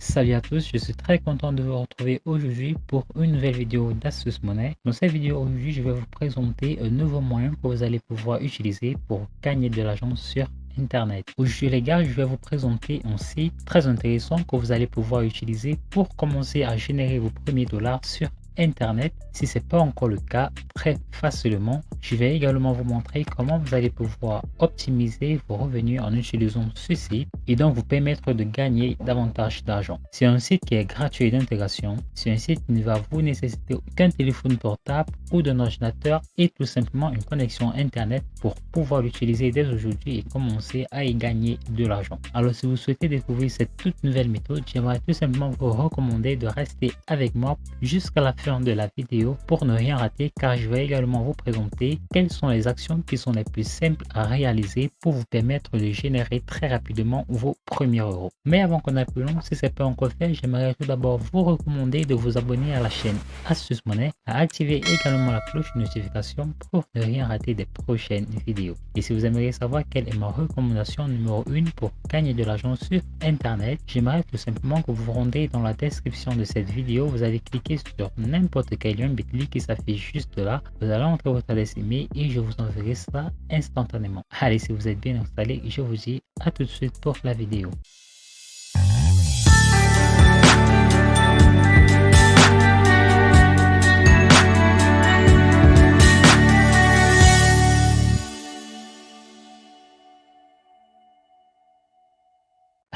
Salut à tous, je suis très content de vous retrouver aujourd'hui pour une nouvelle vidéo d'Astuce Monnaie. Dans cette vidéo aujourd'hui, je vais vous présenter un nouveau moyen que vous allez pouvoir utiliser pour gagner de l'argent sur Internet. Aujourd'hui les gars, je vais vous présenter un site très intéressant que vous allez pouvoir utiliser pour commencer à générer vos premiers dollars sur Internet. Si ce n'est pas encore le cas, très facilement, je vais également vous montrer comment vous allez pouvoir optimiser vos revenus en utilisant ce site et donc vous permettre de gagner davantage d'argent. C'est un site qui est gratuit d'intégration. C'est un site qui ne va vous nécessiter aucun téléphone portable ou d'un ordinateur et tout simplement une connexion Internet pour pouvoir l'utiliser dès aujourd'hui et commencer à y gagner de l'argent. Alors si vous souhaitez découvrir cette toute nouvelle méthode, j'aimerais tout simplement vous recommander de rester avec moi jusqu'à la fin de la vidéo pour ne rien rater, car je vais également vous présenter quelles sont les actions qui sont les plus simples à réaliser pour vous permettre de générer très rapidement vos premiers euros. Mais avant qu'on aille plus loin, si ce n'est pas encore fait, j'aimerais tout d'abord vous recommander de vous abonner à la chaîne Astuce Monnaie, à activer également la cloche de notification pour ne rien rater des prochaines vidéos. Et si vous aimeriez savoir quelle est ma recommandation numéro 1 pour gagner de l'argent sur Internet, j'aimerais tout simplement que vous vous rendez dans la description de cette vidéo. Vous allez cliquer sur n'importe quel lien bit.ly qui s'affiche juste là. Vous allez entrer votre adresse email et je vous enverrai ça instantanément. Allez, si vous êtes bien installé, je vous dis à tout de suite pour la vidéo.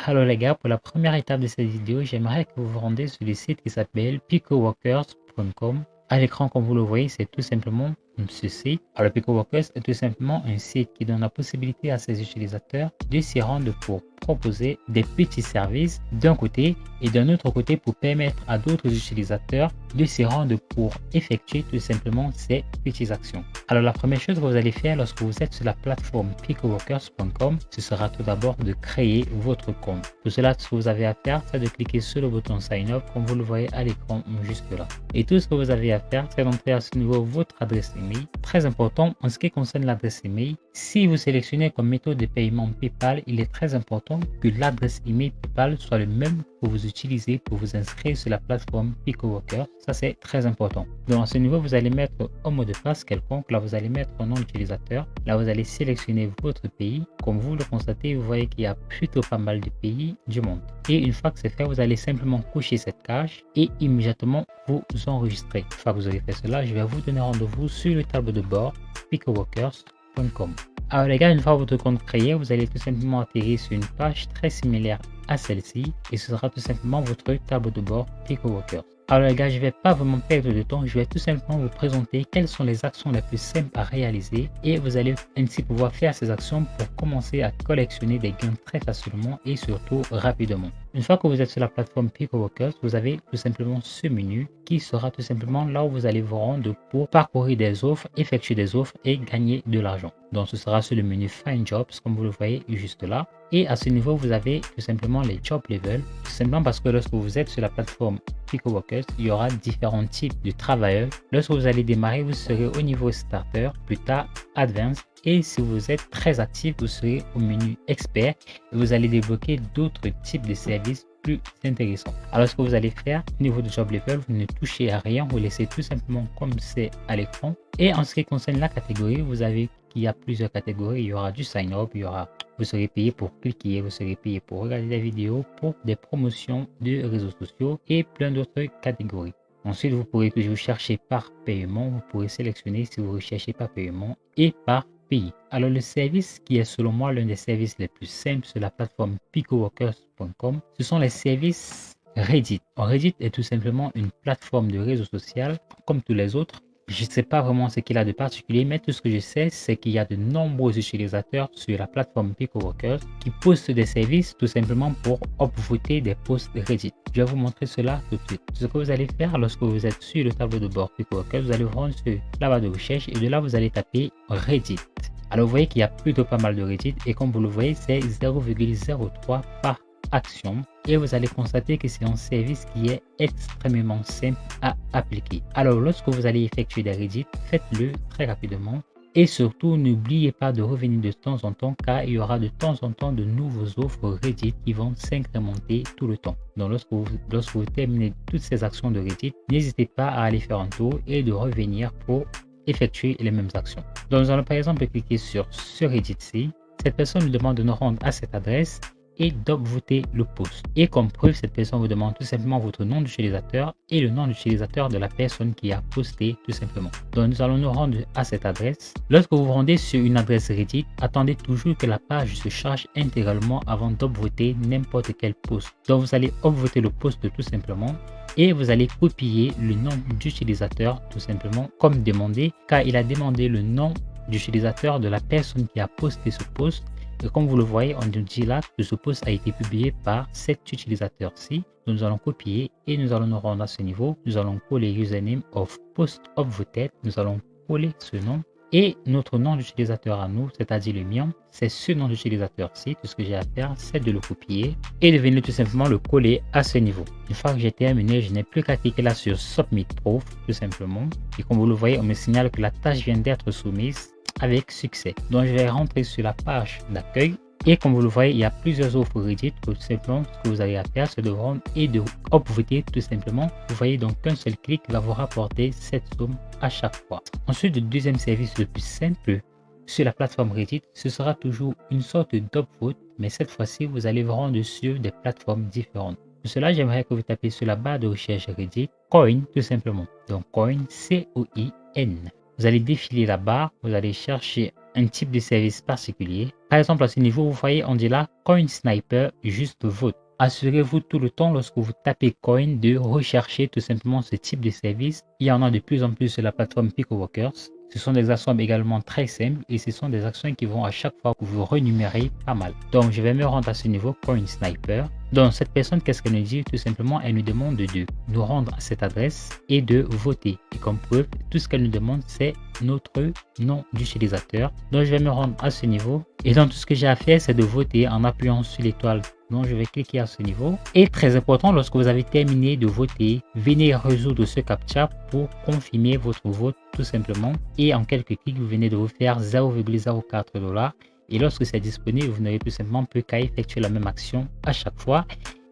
Alors les gars, pour la première étape de cette vidéo, j'aimerais que vous vous rendez sur le site qui s'appelle picoworkers.com. À l'écran, comme vous le voyez, c'est tout simplement ce site. Alors PicoWorkers est tout simplement un site qui donne la possibilité à ses utilisateurs de s'y rendre pour proposer des petits services d'un côté et d'un autre côté pour permettre à d'autres utilisateurs de s'y rendre pour effectuer tout simplement ces petites actions. Alors la première chose que vous allez faire lorsque vous êtes sur la plateforme picoworkers.com, ce sera tout d'abord de créer votre compte. Pour cela, ce que vous avez à faire, c'est de cliquer sur le bouton Sign Up comme vous le voyez à l'écran juste là. Et tout ce que vous avez à faire, c'est d'entrer à ce niveau votre adresse email. Très important en ce qui concerne l'adresse email, si vous sélectionnez comme méthode de paiement PayPal, il est très important que l'adresse email PayPal soit le même que vous utilisez pour vous inscrire sur la plateforme PicoWorkers. Ça, c'est très important. Donc à ce niveau, vous allez mettre un mot de passe quelconque. Là, vous allez mettre un nom d'utilisateur. Là, vous allez sélectionner votre pays. Comme vous le constatez, vous voyez qu'il y a plutôt pas mal de pays du monde. Et une fois que c'est fait, vous allez simplement cocher cette case et immédiatement vous enregistrer. Une fois que vous aurez fait cela, je vais vous donner rendez-vous sur le tableau de bord picoworkers.com. Alors les gars, une fois votre compte créé, vous allez tout simplement atterrir sur une page très similaire à celle-ci et ce sera tout simplement votre tableau de bord PicoWorkers. Alors les gars, je ne vais pas vraiment perdre de temps, je vais tout simplement vous présenter quelles sont les actions les plus simples à réaliser et vous allez ainsi pouvoir faire ces actions pour commencer à collectionner des gains très facilement et surtout rapidement. Une fois que vous êtes sur la plateforme PicoWorkers, vous avez tout simplement ce menu qui sera tout simplement là où vous allez vous rendre pour parcourir des offres, effectuer des offres et gagner de l'argent. Donc ce sera sur le menu Find Jobs comme vous le voyez juste là. Et à ce niveau, vous avez tout simplement les job levels, tout simplement parce que lorsque vous êtes sur la plateforme PicoWorkers, il y aura différents types de travailleurs. Lorsque vous allez démarrer, vous serez au niveau starter, plus tard advanced. Et si vous êtes très actif, vous serez au menu expert et vous allez débloquer d'autres types de services plus intéressants. Alors ce que vous allez faire au niveau de job level, vous ne touchez à rien, vous laissez tout simplement comme c'est à l'écran. Et en ce qui concerne la catégorie, vous avez qu'il y a plusieurs catégories. Il y aura du sign up, vous serez payé pour cliquer, vous serez payé pour regarder des vidéos, pour des promotions de réseaux sociaux et plein d'autres catégories. Ensuite, vous pourrez toujours chercher par paiement. Vous pourrez sélectionner si vous recherchez par paiement et par pays. Alors le service qui est selon moi l'un des services les plus simples sur la plateforme picoworkers.com, ce sont les services Reddit. Reddit est tout simplement une plateforme de réseau social comme tous les autres. Je ne sais pas vraiment ce qu'il a de particulier, mais tout ce que je sais, c'est qu'il y a de nombreux utilisateurs sur la plateforme PicoWorkers qui postent des services tout simplement pour upvoter des posts Reddit. Je vais vous montrer cela tout de suite. Ce que vous allez faire lorsque vous êtes sur le tableau de bord PicoWorkers, vous allez vous rendre sur la barre de recherche et de là, vous allez taper Reddit. Alors, vous voyez qu'il y a plutôt pas mal de Reddit et comme vous le voyez, c'est 0,03 par action et vous allez constater que c'est un service qui est extrêmement simple à appliquer. Alors lorsque vous allez effectuer des Reddit, faites-le très rapidement Et surtout, n'oubliez pas de revenir de temps en temps car il y aura de temps en temps de nouveaux offres Reddit qui vont s'incrémenter tout le temps. Donc lorsque vous terminez toutes ces actions de Reddit, n'hésitez pas à aller faire un tour et de revenir pour effectuer les mêmes actions. Donc nous allons par exemple cliquer sur ce Reddit-ci. Cette personne nous demande de nous rendre à cette adresse et d'upvoter le post. Et comme preuve, cette personne vous demande tout simplement votre nom d'utilisateur et le nom d'utilisateur de la personne qui a posté tout simplement. Donc nous allons nous rendre à cette adresse. Lorsque vous vous rendez sur une adresse Reddit, attendez toujours que la page se charge intégralement avant d'upvoter n'importe quel post. Donc vous allez upvoter le post tout simplement et vous allez copier le nom d'utilisateur tout simplement comme demandé car il a demandé le nom d'utilisateur de la personne qui a posté ce post. Et comme vous le voyez, on nous dit là que ce post a été publié par cet utilisateur-ci. Nous allons copier et nous allons nous rendre à ce niveau. Nous allons coller username of post upvoted. Nous allons coller ce nom. Et notre nom d'utilisateur à nous, c'est-à-dire le mien, c'est ce nom d'utilisateur-ci. Tout ce que j'ai à faire, c'est de le copier et de venir tout simplement le coller à ce niveau. Une fois que j'ai terminé, je n'ai plus qu'à cliquer là sur Submit Proof, tout simplement. Et comme vous le voyez, on me signale que la tâche vient d'être soumise avec succès. Donc je vais rentrer sur la page d'accueil et comme vous le voyez, il y a plusieurs offres Reddit. Tout simplement, ce que vous avez à faire, c'est de rendre et de upvoter tout simplement. Vous voyez donc qu'un seul clic va vous rapporter cette somme à chaque fois. Ensuite, le deuxième service le plus simple sur la plateforme Reddit, ce sera toujours une sorte d'upvote, mais cette fois-ci, vous allez vous rendre sur des plateformes différentes. Pour cela, j'aimerais que vous tapez sur la barre de recherche Reddit, Coin tout simplement. Donc Coin, C-O-I-N. Vous allez défiler la barre, vous allez chercher un type de service particulier. Par exemple, à ce niveau, vous voyez, on dit là Coin Sniper, juste vote. Assurez-vous tout le temps lorsque vous tapez Coin de rechercher tout simplement ce type de service. Il y en a de plus en plus sur la plateforme PicoWalkers. Ce sont des actions également très simples et ce sont des actions qui vont à chaque fois que vous renumérer pas mal. Donc, je vais me rendre à ce niveau Coin Sniper. Donc, cette personne, qu'est-ce qu'elle nous dit? Tout simplement, elle nous demande de nous rendre à cette adresse et de voter. Et comme preuve, tout ce qu'elle nous demande, c'est notre nom d'utilisateur. Donc, je vais me rendre à ce niveau. Et donc, tout ce que j'ai à faire, c'est de voter en appuyant sur l'étoile. Donc, je vais cliquer à ce niveau. Et très important, lorsque vous avez terminé de voter, venez résoudre ce CAPTCHA pour confirmer votre vote tout simplement. Et en quelques clics, vous venez de vous faire 0,04 $. Et lorsque c'est disponible, vous n'avez tout simplement plus qu'à effectuer la même action à chaque fois.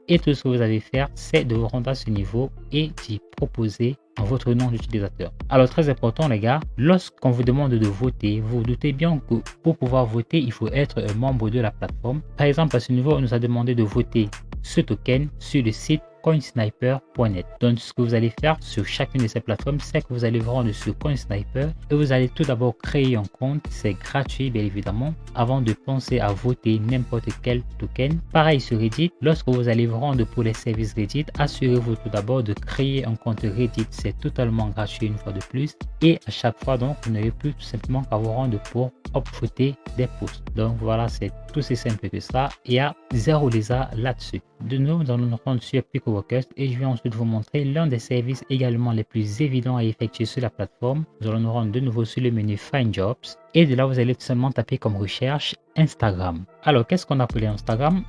Et tout ce que vous avez à faire, c'est de vous rendre à ce niveau et d'y proposer votre nom d'utilisateur. Alors très important les gars, lorsqu'on vous demande de voter, vous vous doutez bien que pour pouvoir voter, il faut être un membre de la plateforme. Par exemple, à ce niveau, on nous a demandé de voter ce token sur le site coinsniper.net. Donc ce que vous allez faire sur chacune de ces plateformes, c'est que vous allez vous rendre sur Coinsniper et vous allez tout d'abord créer un compte. C'est gratuit bien évidemment avant de penser à voter n'importe quel token. Pareil sur Reddit, lorsque vous allez vous rendre pour les services Reddit, assurez-vous tout d'abord de créer un compte Reddit. C'est totalement gratuit une fois de plus et à chaque fois donc vous n'avez plus tout simplement qu'à vous rendre pour upvoter des posts. Donc voilà, c'est tout aussi simple que ça. Il y a zéro lézard là-dessus. De nouveau, nous allons nous rendre sur PicoWalkers et je vais ensuite vous montrer l'un des services également les plus évidents à effectuer sur la plateforme. Nous allons nous rendre de nouveau sur le menu Find Jobs et de là vous allez tout simplement taper comme recherche Instagram. Alors qu'est-ce qu'on appelle Instagram?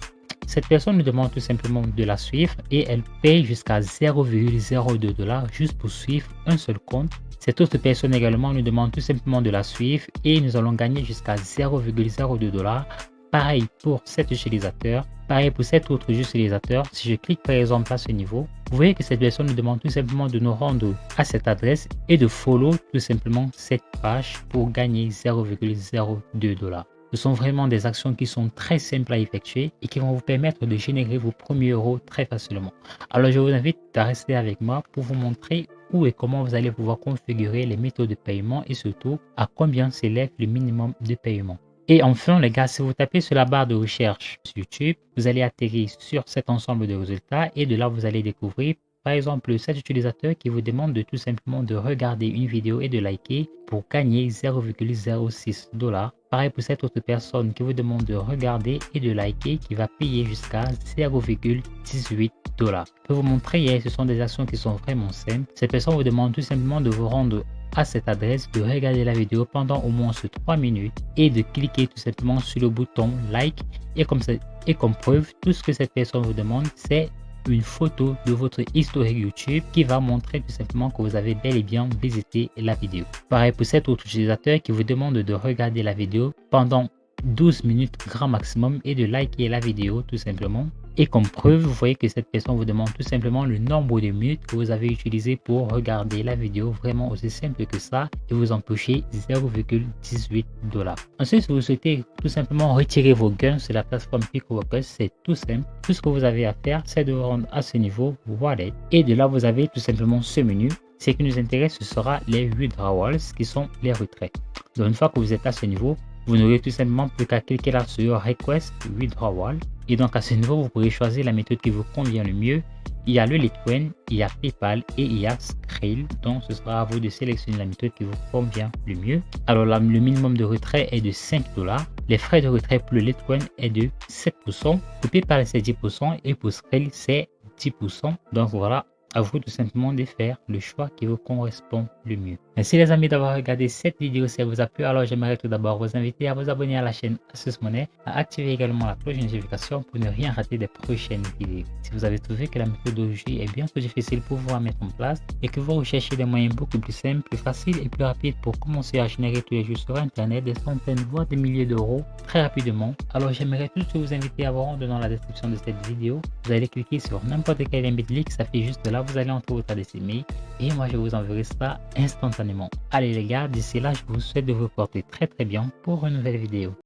Cette personne nous demande tout simplement de la suivre et elle paye jusqu'à 0,02 $ juste pour suivre un seul compte. Cette autre personne également nous demande tout simplement de la suivre et nous allons gagner jusqu'à 0,02 $. Pareil pour cet utilisateur, pareil pour cet autre utilisateur. Si je clique par exemple à ce niveau, vous voyez que cette personne nous demande tout simplement de nous rendre à cette adresse et de follow tout simplement cette page pour gagner 0,02 $. Ce sont vraiment des actions qui sont très simples à effectuer et qui vont vous permettre de générer vos premiers euros très facilement. Alors je vous invite à rester avec moi pour vous montrer où et comment vous allez pouvoir configurer les méthodes de paiement et surtout à combien s'élève le minimum de paiement. Et enfin les gars, si vous tapez sur la barre de recherche sur YouTube, vous allez atterrir sur cet ensemble de résultats et de là vous allez découvrir par exemple cet utilisateur qui vous demande de tout simplement de regarder une vidéo et de liker pour gagner 0,06 $. Pareil pour cette autre personne qui vous demande de regarder et de liker qui va payer jusqu'à 0,18 $. Je peux vous montrer, ce sont des actions qui sont vraiment simples. Cette personne vous demande tout simplement de vous rendre à cette adresse, de regarder la vidéo pendant au moins 3 minutes et de cliquer tout simplement sur le bouton like et comme preuve, tout ce que cette personne vous demande, c'est une photo de votre historique YouTube qui va montrer tout simplement que vous avez bel et bien visité la vidéo. Pareil pour cet autre utilisateur qui vous demande de regarder la vidéo pendant 12 minutes grand maximum et de liker la vidéo tout simplement. Et comme preuve, vous voyez que cette personne vous demande tout simplement le nombre de minutes que vous avez utilisé pour regarder la vidéo, vraiment aussi simple que ça, et vous en touchez 0,18 $. Ensuite, si vous souhaitez tout simplement retirer vos gains sur la plateforme PicoWorkers, c'est tout simple. Tout ce que vous avez à faire, c'est de rendre à ce niveau Wallet, et de là, vous avez tout simplement ce menu. Ce qui nous intéresse, ce sera les withdrawals, qui sont les retraits. Donc, une fois que vous êtes à ce niveau, vous n'aurez tout simplement plus qu'à cliquer là sur Request Withdrawal. Et donc à ce niveau, vous pourrez choisir la méthode qui vous convient le mieux. Il y a le Litecoin, il y a PayPal et il y a Skrill. Donc ce sera à vous de sélectionner la méthode qui vous convient le mieux. Alors là, le minimum de retrait est de 5 $. Les frais de retrait pour le Litecoin est de 7%. Pour PayPal, c'est 10% et pour Skrill, c'est 10%. Donc voilà. À vous tout simplement de faire le choix qui vous correspond le mieux. Merci les amis d'avoir regardé cette vidéo. Si elle vous a plu, alors j'aimerais tout d'abord vous inviter à vous abonner à la chaîne Asus Money, à activer également la cloche de notification pour ne rien rater des prochaines vidéos. Si vous avez trouvé que la méthodologie est bien trop difficile pour vous à mettre en place et que vous recherchez des moyens beaucoup plus simples, plus faciles et plus rapides pour commencer à générer tous les jours sur internet des centaines voire des milliers d'euros très rapidement, alors j'aimerais tout vous inviter à vous rendre dans la description de cette vidéo. Vous allez cliquer sur n'importe quel lien Bitly qui s'affiche juste là. Vous allez entrer votre adresse email et moi je vous enverrai ça instantanément. Allez les gars, d'ici là je vous souhaite de vous porter très bien pour une nouvelle vidéo.